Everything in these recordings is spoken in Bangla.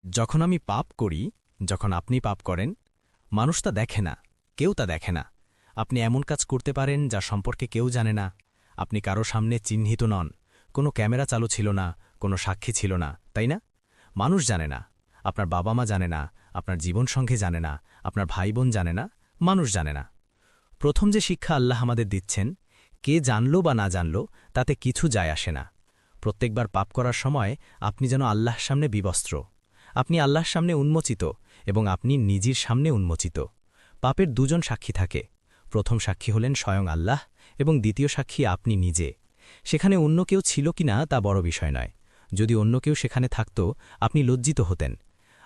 যখন আমি পাপ করি, যখন আপনি পাপ করেন, মানুষ তা দেখে না, কেউ তা দেখে না। আপনি এমন কাজ করতে পারেন যা সম্পর্কে কেউ জানে না। আপনি কারো সামনে চিহ্নিত নন, কোনো ক্যামেরা চালু ছিল না, কোনো সাক্ষী ছিল না, তাই না? মানুষ জানে না, আপনার বাবা মা জানে না, আপনার জীবনসঙ্গী জানে না, আপনার ভাই বোন জানে না, মানুষ জানে না। প্রথম যে শিক্ষা আল্লাহ আমাদের দিচ্ছেন, কে জানল বা না জানল তাতে কিছু যায় আসে না। প্রত্যেকবার পাপ করার সময় আপনি যেন আল্লাহর সামনে বিবস্ত্র, আপনি আল্লাহর সামনে উন্মোচিত এবং আপনি নিজের সামনে উন্মোচিত। পাপের দুজন সাক্ষী থাকে, প্রথম সাক্ষী হলেন স্বয়ং আল্লাহ এবং দ্বিতীয় সাক্ষী আপনি নিজে। সেখানে অন্য কেউ ছিল কিনা তা বড় বিষয় নয়, যদি অন্য কেউ সেখানে থাকত আপনি লজ্জিত হতেন।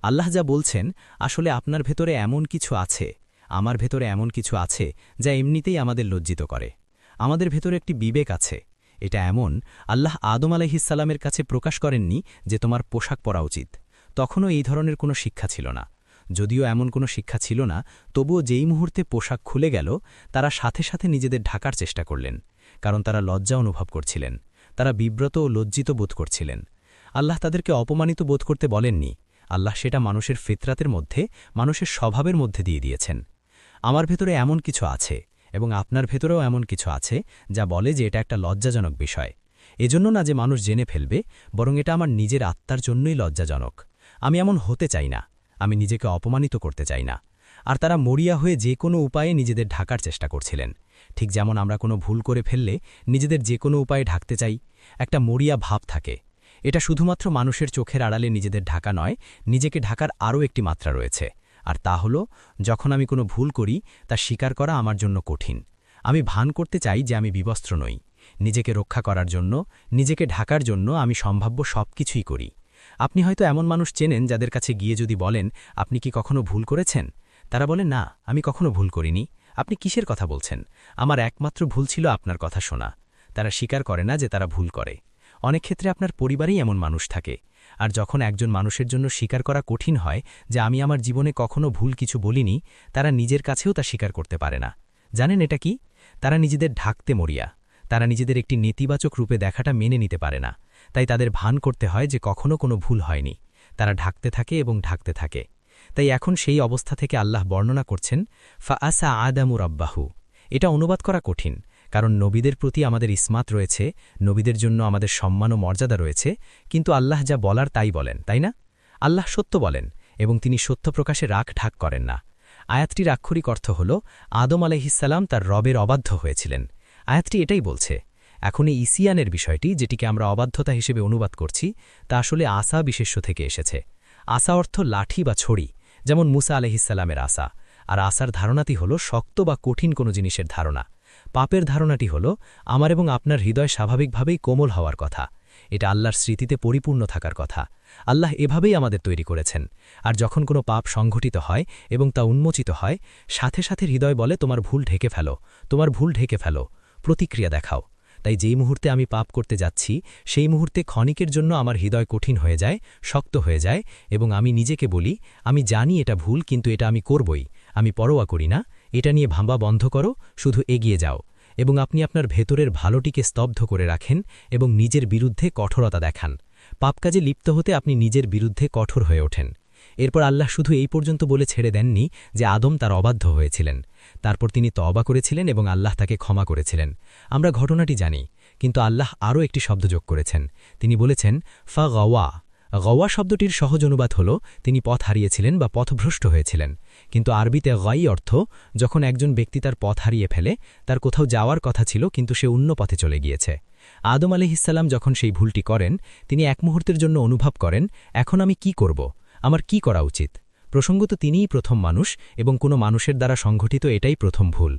আল্লাহ যা বলছেন, আসলে আপনার ভেতরে এমন কিছু আছে, আমার ভেতরে এমন কিছু আছে যা এমনিতেই আমাদের লজ্জিত করে। আমাদের ভেতরে একটি বিবেক আছে, এটা এমন, আল্লাহ আদম আলাইহিসসালামের কাছে প্রকাশ করেননি যে তোমার পোশাক পরা উচিত। তখনও এই ধরনের কোনো শিক্ষা ছিল না। যদিও এমন কোনো শিক্ষা ছিল না, তবুও যেই মুহূর্তে পোশাক খুলে গেল তারা সাথে সাথে নিজেদের ঢাকার চেষ্টা করলেন, কারণ তারা লজ্জা অনুভব করছিলেন, তারা বিব্রত ও লজ্জিত বোধ করছিলেন। আল্লাহ তাদেরকে অপমানিত বোধ করতে বলেননি, আল্লাহ সেটা মানুষের ফিতরাতের মধ্যে, মানুষের স্বভাবের মধ্যে দিয়ে দিয়েছেন। আমার ভেতরে এমন কিছু আছে এবং আপনার ভেতরেও এমন কিছু আছে যা বলে যে এটা একটা লজ্জাজনক বিষয়। এজন্য না যে মানুষ জেনে ফেলবে, বরং এটা আমার নিজের আত্মার জন্যই লজ্জাজনক। আমি এমন হতে চাই না, আমি নিজেকে অপমানিত করতে চাই না। আর তারা মরিয়া হয়ে যে কোনো উপায়ে নিজেদের ঢাকার চেষ্টা করছিলেন, ঠিক যেমন আমরা কোনো ভুল করে ফেললে নিজেদের যে কোনো উপায়ে ঢাকতে চাই, একটা মরিয়া ভাব থাকে। এটা শুধুমাত্র মানুষের চোখের আড়ালে নিজেদের ঢাকা নয়, নিজেকে ঢাকার আরও একটি মাত্রা রয়েছে, আর তা হল যখন আমি কোনো ভুল করি তা স্বীকার করা আমার জন্য কঠিন। আমি ভান করতে চাই যে আমি বিবস্ত্র নই। নিজেকে রক্ষা করার জন্য, নিজেকে ঢাকার জন্য আমি সম্ভাব্য সব কিছুই করি। আপনি হয়তো এমন মানুষ চেনেন যাদের কাছে গিয়ে যদি বলেন, আপনি কি কখনো ভুল করেছেন? তারা বলে, না, আমি কখনো ভুল করিনি। আপনি কিসের কথা বলছেন? আমার একমাত্র ভুল ছিল আপনার কথা শোনা। তারা স্বীকার করে না যে তারা ভুল করে। অনেক ক্ষেত্রে আপনার পরিবারেই এমন মানুষ থাকে। আর যখন একজন মানুষের জন্য স্বীকার করা কঠিন হয় যে আমি আমার জীবনে কখনো ভুল কিছু বলিনি, তারা নিজের কাছেও তা স্বীকার করতে পারে না। জানেন এটা কি? তারা নিজেদের ঢাকতে মরিয়া। তারা নিজেদের একটি নেতিবাচক রূপে দেখাটা মেনে নিতে পারে না, তাই তাদের ভান করতে হয় যে কখনো কোনো ভুল হয়নি। তারা ঢাকতে থাকে এবং ঢাকতে থাকে। তাই এখন সেই অবস্থা থেকে আল্লাহ বর্ণনা করছেন, ফাআসা আদামু রাব্বাহু। এটা অনুবাদ করা কঠিন, কারণ নবীদের প্রতি আমাদের ইসমাত রয়েছে, নবীদের জন্য আমাদের সম্মান ও মর্যাদা রয়েছে, কিন্তু আল্লাহ যা বলার তাই বলেন, তাই না? আল্লাহ সত্য বলেন এবং তিনি সত্য প্রকাশে রাখ ঢাক করেন না। আয়াতটির আক্ষরিক অর্থ হল, আদম আলাইহিসসালাম তার রবের অবাধ্য হয়েছিলেন। আয়াতটি এটাই বলছে। এখন এই ইসিয়ানের বিষয়টি, যেটিকে আমরা অবাধ্যতা হিসেবে অনুবাদ করছি, তা আসলে আসা বিশেষ্য থেকে এসেছে। আসা অর্থ লাঠি বা ছড়ি, যেমন মুসা আলাইহিসসালামের আসা। আর আসার ধারণাটি হল শক্ত বা কঠিন কোনো জিনিসের ধারণা। পাপের ধারণাটি হল আমার এবং আপনার হৃদয় স্বাভাবিকভাবেই কোমল হওয়ার কথা। এটা আল্লাহর স্মৃতিতে পরিপূর্ণ থাকার কথা। আল্লাহ এভাবেই আমাদের তৈরি করেছেন। আর যখন কোনো পাপ সংঘটিত হয় এবং তা উন্মোচিত হয়, সাথে সাথে হৃদয় বলে, তোমার ভুল ঢেকে ফেলো, তোমার ভুল ঢেকে ফেলো, প্রতিক্রিয়া দেখাও। তাই যেই মুহূর্তে আমি পাপ করতে যাচ্ছি, সেই মুহূর্তে ক্ষণিকের জন্য আমার হৃদয় কঠিন হয়ে যায়, শক্ত হয়ে যায়, এবং আমি নিজেকে বলি, আমি জানি এটা ভুল, কিন্তু এটা আমি করবই, আমি পরোয়া করি না, এটা নিয়ে ভাবা বন্ধ করো, শুধু এগিয়ে যাও। এবং আপনি আপনার ভেতরের ভালোটিকে স্তব্ধ করে রাখেন এবং নিজের বিরুদ্ধে কঠোরতা দেখান। পাপ কাজে লিপ্ত হতে আপনি নিজের বিরুদ্ধে কঠোর হয়ে ওঠেন। এরপর আল্লাহ শুধু এই পর্যন্ত বলে ছেড়ে দেননি যে আদম তার অবাধ্য হয়েছিলেন। তারপর তিনি তওবা করেছিলেন এবং আল্লাহ তাকে ক্ষমা করেছিলেন। আমরা ঘটনাটি জানি, কিন্তু আল্লাহ আরও একটি শব্দ যোগ করেছেন। তিনি বলেছেন, ফা গওয়া। গওয়া শব্দটির সহজ অনুবাদ হল তিনি পথ হারিয়েছিলেন বা পথভ্রষ্ট হয়েছিলেন। কিন্তু আরবিতে গাই অর্থ যখন একজন ব্যক্তি তার পথ হারিয়ে ফেলে, তার কোথাও যাওয়ার কথা ছিল কিন্তু সে অন্য পথে চলে গিয়েছে। আদম আলাইহিসসালাম যখন সেই ভুলটি করেন, তিনি এক মুহূর্তের জন্য অনুভব করেন, এখন আমি কি করব, আমার কি করা উচিত। প্রসঙ্গত তিনিই প্রথম মানুষ এবং কোনো মানুষের দ্বারা সংঘটিত এটাই প্রথম ভুল।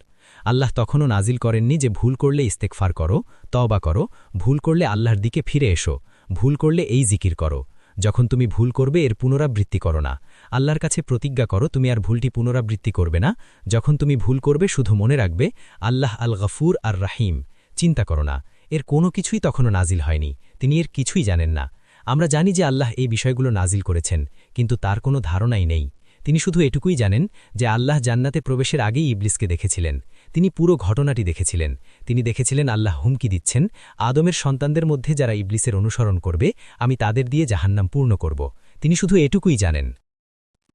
আল্লাহ তখনও নাজিল করেননি যে ভুল করলে ইস্তেগফার করো, তওবা করো, ভুল করলে আল্লাহর দিকে ফিরে এসো, ভুল করলে এই জিকির করো। যখন তুমি ভুল করবে এর পুনরাবৃত্তি করো না। আল্লাহর কাছে প্রতিজ্ঞা করো তুমি আর ভুলটি পুনরাবৃত্তি করবে না। যখন তুমি ভুল করবে শুধু মনে রাখবে, আল্লাহ আল গফুর আর রাহিম। চিন্তা করো না, এর কোনো কিছুই তখনও নাজিল হয়নি, তিনি এর কিছুই জানেন না। আমরা জানি যে আল্লাহ এই বিষয়গুলো নাজিল করেছেন, কিন্তু তার কোনো ধারণাই নেই। তিনি শুধু এটুকুই জানেন যে আল্লাহ জান্নাতে প্রবেশের আগেই ইবলিসকে দেখেছিলেন। তিনি পুরো ঘটনাটি দেখেছিলেন। তিনি দেখেছিলেন আল্লাহ হুমকি দিচ্ছেন, আদমের সন্তানদের মধ্যে যারা ইবলিসের অনুসরণ করবে, আমি তাদের দিয়ে জাহান্নাম পূর্ণ করব। তিনি শুধু এটুকুই জানেন।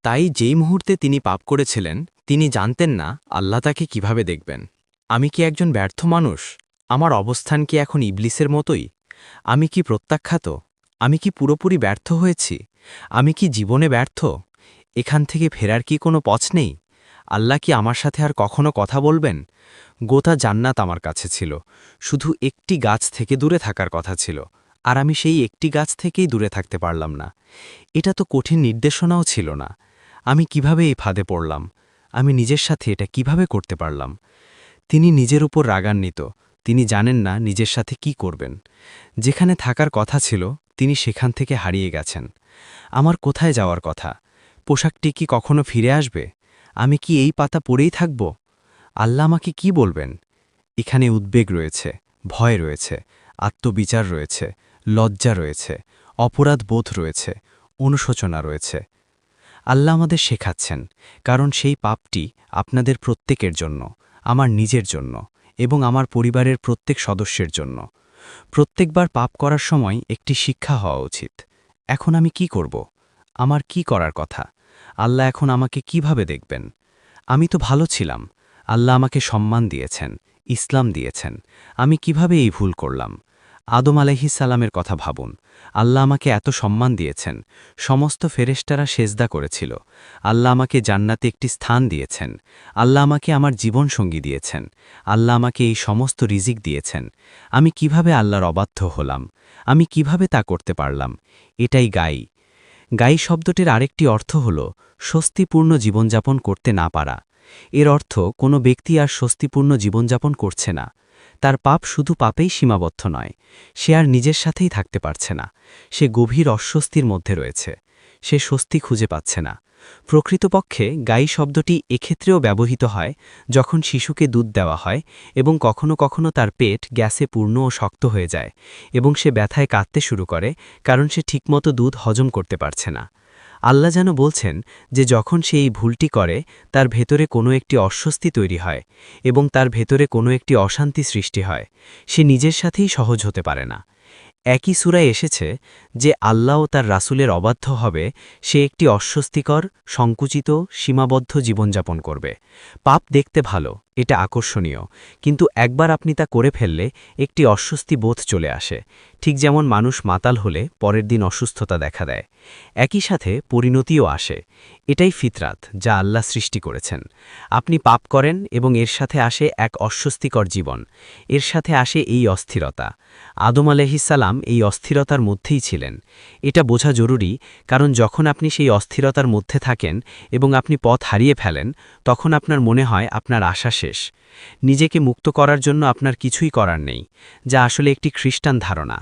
তাই যেই মুহূর্তে তিনি পাপ করেছিলেন তিনি জানতেন না আল্লাহ তাকে কিভাবে দেখবেন। আমি কি একজন ব্যর্থ মানুষ? আমার অবস্থান কি এখন ইবলিসের মতোই? আমি কি প্রত্যাখ্যাত? আমি কি পুরোপুরি ব্যর্থ হয়েছি? আমি কি জীবনে ব্যর্থ? এখান থেকে ফেরার কি কোনো পথ নেই? আল্লাহ কি আমার সাথে আর কখনো কথা বলবেন? গোটা জান্নাত আমার কাছে ছিল, শুধু একটি গাছ থেকে দূরে থাকার কথা ছিল, আর আমি সেই একটি গাছ থেকেই দূরে থাকতে পারলাম না। এটা তো কঠিন নির্দেশনাও ছিল না। আমি কিভাবে এই ফাঁদে পড়লাম? আমি নিজের সাথে এটা কিভাবে করতে পারলাম? তিনি নিজের উপর রাগান্বিত। তিনি জানেন না নিজের সাথে কি করবেন। যেখানে থাকার কথা ছিল তিনি সেখান থেকে হারিয়ে গেছেন। আমার কোথায় যাওয়ার কথা? পোশাকটি কি কখনো ফিরে আসবে? আমি কি এই পাতা পড়েই থাকব? আল্লাহ আমাকে কি বলবেন? এখানে উদ্বেগ রয়েছে, ভয় রয়েছে, আত্মবিচার রয়েছে, লজ্জা রয়েছে, অপরাধ বোধ রয়েছে, অনুশোচনা রয়েছে। আল্লাহ আমাদের শেখাচ্ছেন, কারণ সেই পাপটি আপনাদের প্রত্যেকের জন্য, আমার নিজের জন্য এবং আমার পরিবারের প্রত্যেক সদস্যের জন্য। প্রত্যেকবার পাপ করার সময় একটি শিক্ষা হওয়া উচিত। এখন আমি কি করব? আমার কি করার কথা? আল্লাহ এখন আমাকে কিভাবে দেখবেন? আমি তো ভালো ছিলাম। আল্লাহ আমাকে সম্মান দিয়েছেন, ইসলাম দিয়েছেন। আমি কিভাবে এই ভুল করলাম? আদম আলাইহিস সালামের কথা ভাবুন। আল্লাহ আমাকে এত সম্মান দিয়েছেন, সমস্ত ফেরেশতারা সেজদা করেছিল। আল্লাহ আমাকে জান্নাতে একটি স্থান দিয়েছেন। আল্লাহ আমাকে আমার জীবনসঙ্গী দিয়েছেন। আল্লাহ আমাকে এই সমস্ত রিজিক দিয়েছেন। আমি কিভাবে আল্লাহর অবাধ্য হলাম? আমি কিভাবে তা করতে পারলাম? এটাই গাই। গাই শব্দটির আরেকটি অর্থ হল স্বস্তিপূর্ণ জীবনযাপন করতে না পারা। এর অর্থ কোনো ব্যক্তি আর স্বস্তিপূর্ণ জীবনযাপন করছে না। তার পাপ শুধু পাপেই সীমাবদ্ধ নয়, সে আর নিজের সাথেই থাকতে পারছে না। সে গভীর অস্বস্তির মধ্যে রয়েছে। সে স্বস্তি খুঁজে পাচ্ছে না। প্রকৃতপক্ষে গাই শব্দটি এক্ষেত্রেও ব্যবহৃত হয় যখন শিশুকে দুধ দেওয়া হয় এবং কখনো কখনো তার পেট গ্যাসে পূর্ণ ও শক্ত হয়ে যায় এবং সে ব্যথায় কাঁদতে শুরু করে, কারণ সে ঠিকমতো দুধ হজম করতে পারছে না। আল্লাহ যেন বলছেন যে যখন সে এই ভুলটি করে তার ভেতরে কোনো একটি অস্বস্তি তৈরি হয় এবং তার ভেতরে কোনো একটি অশান্তি সৃষ্টি হয়, সে নিজের সাথেই সহজ হতে পারে না। একই সূরায় এসেছে যে আল্লাহ ও তার রাসূলের অবাধ্য হবে, সে একটি অস্বস্তিকর, সংকুচিত, সীমাবদ্ধ জীবনযাপন করবে। পাপ দেখতে ভালো, এটা আকর্ষণীয়, কিন্তু একবার আপনি তা করে ফেললে একটি অস্বস্তি বোধ চলে আসে। ঠিক যেমন মানুষ মাতাল হলে পরের দিন অসুস্থতা দেখা দেয়, একই সাথে পরিণতিও আসে। এটাই ফিতরাত যা আল্লাহ সৃষ্টি করেছেন। আপনি পাপ করেন এবং এর সাথে আসে এক অস্বস্তিকর জীবন, এর সাথে আসে এই অস্থিরতা। আদম আলাইহিস সালাম এই অস্থিরতার মধ্যেই ছিলেন। এটা বোঝা জরুরি, কারণ যখন আপনি সেই অস্থিরতার মধ্যে থাকেন এবং আপনি পথ হারিয়ে ফেলেন, তখন আপনার মনে হয় আপনার আশা শেষ। নিজেকে মুক্ত করার জন্য আপনার কিছুই করার নেই, যা আসলে একটি খ্রিস্টান ধারণা।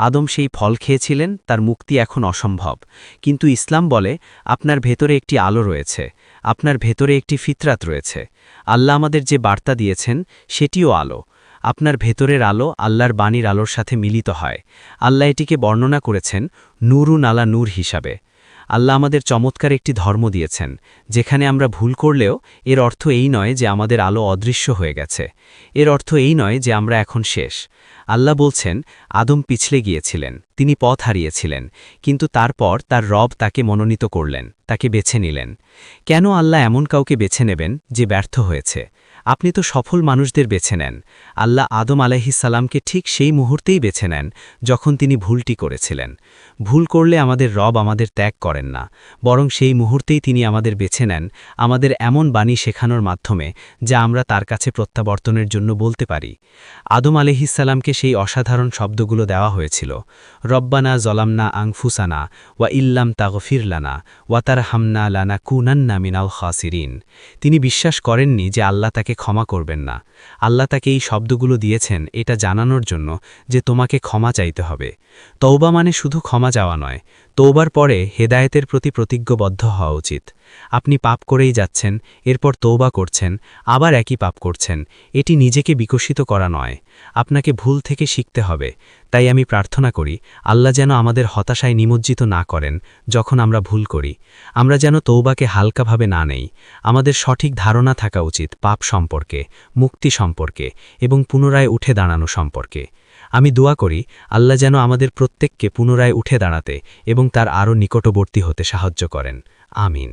আদম সেই ফল খেয়েছিলেন, তার মুক্তি এখন অসম্ভব। কিন্তু ইসলাম বলে আপনার ভেতরে একটি আলো রয়েছে, আপনার ভেতরে একটি ফিতরাত রয়েছে। আল্লাহ আমাদের যে বার্তা দিয়েছেন সেটিও আলো। আপনার ভেতরের আলো আল্লাহর বাণীর আলোর সাথে মিলিত হয়। আল্লাহ এটিকে বর্ণনা করেছেন নূরুন আলা নূর হিসাবে। আল্লাহ আমাদের চমৎকার একটি ধর্ম দিয়েছেন, যেখানে আমরা ভুল করলেও এর অর্থ এই নয় যে আমাদের আলো অদৃশ্য হয়ে গেছে। এর অর্থ এই নয় যে আমরা এখন শেষ। আল্লাহ বলছেন আদম পিছলে গিয়েছিলেন, তিনি পথ হারিয়েছিলেন, কিন্তু তারপর তার রব তাকে মনোনীত করলেন, তাকে বেছে নিলেন। কেন আল্লাহ এমন কাউকে বেছে নেবেন যে ব্যর্থ হয়েছে? আপনি তো সফল মানুষদের বেছে নেন। আল্লাহ আদম আলাইহিস সালামকে ঠিক সেই মুহূর্তেই বেছে নেন যখন তিনি ভুলটি করেছিলেন। ভুল করলে আমাদের রব আমাদের ত্যাগ করেন না, বরং সেই মুহূর্তেই তিনি আমাদের বেছে নেন, আমাদের এমন বাণী শেখানোর মাধ্যমে যা আমরা তার কাছে প্রত্যাবর্তনের জন্য বলতে পারি। আদম আলাইহিস সালামকে সেই অসাধারণ শব্দগুলো দেওয়া হয়েছিল, রব্বানা জলামনা আংফুসানা ওয়া ইল্লাম তাগফির লানা ওয়া তারহামনা লানা কুনান্না মিনাল খাসিরিন। তিনি বিশ্বাস করেননি যে আল্লাহ তাকে ক্ষমা করবেন না। আল্লাহ তাকে এই শব্দগুলো দিয়েছেন এটা জানানোর জন্য যে তোমাকে ক্ষমা চাইতে হবে। তওবা মানে শুধু ক্ষমা চাওয়া নয়, তওবার পরে হেদায়েতের প্রতি প্রতিজ্ঞবদ্ধ হওয়া উচিত। আপনি পাপ করেই যাচ্ছেন, এরপর তওবা করছেন, আবার একই পাপ করছেন। এটি নিজেকে বিকশিত করা নয়, আপনাকে ভুল থেকে শিখতে হবে। তাই আমি প্রার্থনা করি আল্লাহ যেন আমাদের হতাশায় নিমজ্জিত না করেন যখন আমরা ভুল করি। আমরা যেন তওবাকে হালকাভাবে না নেই। আমাদের সঠিক ধারণা থাকা উচিত পাপ সম্পর্কে, মুক্তি সম্পর্কে এবং পুনরায় উঠে দাঁড়ানো সম্পর্কে। আমি দোয়া করি আল্লাহ যেন আমাদের প্রত্যেককে পুনরায় উঠে দাঁড়াতে এবং তার আরও নিকটবর্তী হতে সাহায্য করেন। আমিন।